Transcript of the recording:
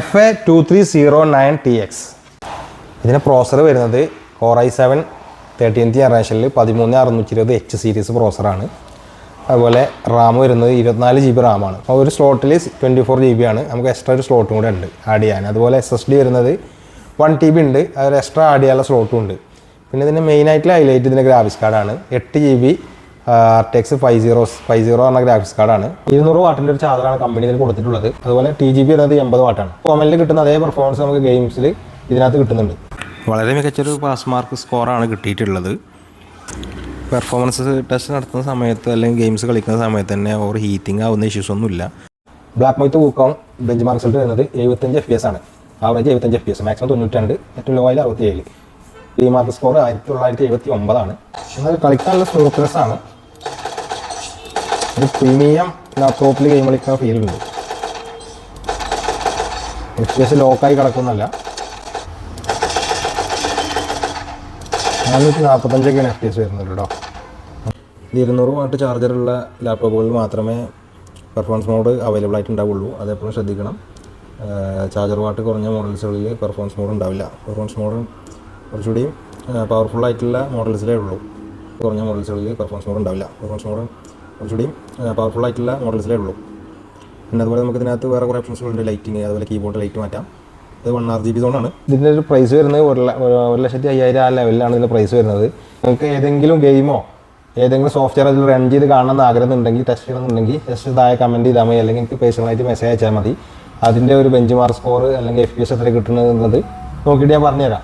FA2309TX. ഇതിന് processor വരുന്നത് Core i7 13th ജനറേഷനിൽ 13620H സീരീസ് പ്രോസറാണ്. അതുപോലെ റാം വരുന്നത് 24GB റാമാണ്. അപ്പോൾ ഒരു സ്ലോട്ടിൽ 24GB ആണ്. നമുക്ക് എക്സ്ട്രാ ഒരു സ്ലോട്ടും കൂടെ ഉണ്ട് ആഡ് ചെയ്യാൻ. അതുപോലെ SSD വരുന്നത് 1TB ഉണ്ട്. അതൊരു എക്സ്ട്രാ ആഡ് ചെയ്യാനുള്ള സ്ലോട്ടും ഉണ്ട്. പിന്നെ ഇതിൻ്റെ മെയിനായിട്ടുള്ള ഹൈലൈറ്റ് ഇതിൻ്റെ ഗ്രാഫിക്സ് കാർഡാണ്. 8GB RTX 50 എന്ന ഗ്രാഫിക്സ് കാർഡാണ്. 200 വാട്ടിൻ്റെ ഒരു ചാർജറാണ് കമ്പനി ഇതിന് കൊടുത്തിട്ടുള്ളത്. അതുപോലെ TGB വരുന്നത് 80 വാട്ടാണ്. കോമനിൽ കിട്ടുന്ന അതേ പെർഫോമൻസ് നമുക്ക് ഗെയിംസിൽ ഇതിനകത്ത് കിട്ടുന്നുണ്ട്. വളരെ മികച്ചൊരു പാസ് മാർക്ക് സ്കോറാണ് കിട്ടിയിട്ടുള്ളത്. പെർഫോമൻസ് ടെസ്റ്റ് നടത്തുന്ന സമയത്ത് അല്ലെങ്കിൽ ഗെയിംസ് കളിക്കുന്ന സമയത്ത് തന്നെ ഓവർ ഹീറ്റിംഗ് ആവുന്ന ഇഷ്യൂസ് ഒന്നുമില്ല. ബ്ലാക്ക് മൊയ്ത്ത് വൂക്കോം ബെഞ്ച് മാർക്ക് റിസൾട്ട് വരുന്നത് 75 FPS ആണ്. ആവറേജ് 75 FPS, മാക്സിമം 92, ഏറ്റവും ലോ ആയി 67. ഈ മാർക്ക് സ്കോർ 1979 ആണ്. എന്നാൽ കളിക്കാനുള്ള സ്മൂത്ത്നെസ് ആണ്. ഒരു പ്രീമിയം ലാപ്ടോപ്പിൽ ഗെയിം കളിക്കുന്ന ഫീൽ ഉണ്ട്. FPS ലോക്കായി കിടക്കുന്നല്ല. 445 FPS വരുന്നുണ്ട് കേട്ടോ. 200 വാട്ട് ചാർജറുള്ള ലാപ്ടോപ്പുകളിൽ മാത്രമേ പെർഫോമൻസ് മോഡ് അവൈലബിൾ ആയിട്ട് ഉണ്ടാവുള്ളൂ. അതെപ്പോഴും ശ്രദ്ധിക്കണം. ചാർജർ വാട്ട് കുറഞ്ഞ മോഡൽസുകളിൽ പെർഫോമൻസ് മോഡ് ഉണ്ടാവില്ല. പെർഫോമൻസ് മോഡ് കുറച്ചുകൂടി പവർഫുൾ ആയിട്ടുള്ള മോഡൽസിലേ ഉള്ളൂ. കുറഞ്ഞ മോഡൽസുകളിൽ പെർഫോമൻസ് മോഡ് ഉണ്ടാവില്ല. പെർഫോമൻസ് മോഡ് കുറച്ചുകൂടി പവർഫുൾ ആയിട്ടുള്ള മോഡൽസിലേ ഉള്ളൂ. പിന്നെ അതുപോലെ നമുക്ക് ഇതിനകത്ത് വേറെ കുറേ ഓപ്ഷൻസുകളുണ്ട്. ലൈറ്റിങ്, അതുപോലെ കീബോർഡ് ലൈറ്റ് മാറ്റാം. ഇത് 1RGB സോണാണ്. ഇതിൻ്റെ ഒരു പ്രൈസ് വരുന്നത് 1,50,000 ആ ലെവലിലാണ് ഇതിൻ്റെ പ്രൈസ് വരുന്നത്. നിങ്ങൾക്ക് ഏതെങ്കിലും ഗെയിമോ ഏതെങ്കിലും സോഫ്റ്റ്വെയർ അതിൽ റൺ ചെയ്ത് കാണണമെന്ന് ആഗ്രഹമുണ്ടെങ്കിൽ, ടെസ്റ്റ് ചെയ്യണമെന്നുണ്ടെങ്കിൽ ജസ്റ്റ് താഴെ കമൻറ്റ് ചെയ്താൽ മതി. അല്ലെങ്കിൽ എനിക്ക് പേഴ്സണലായിട്ട് മെസ്സേജ് അയച്ചാൽ മതി. അതിൻ്റെ ഒരു ബെഞ്ച് മാർക്ക് സ്കോർ അല്ലെങ്കിൽ FPS എത്ര കിട്ടുന്നത് എന്നുള്ളത് നോക്കിയിട്ട് ഞാൻ പറഞ്ഞുതരാം.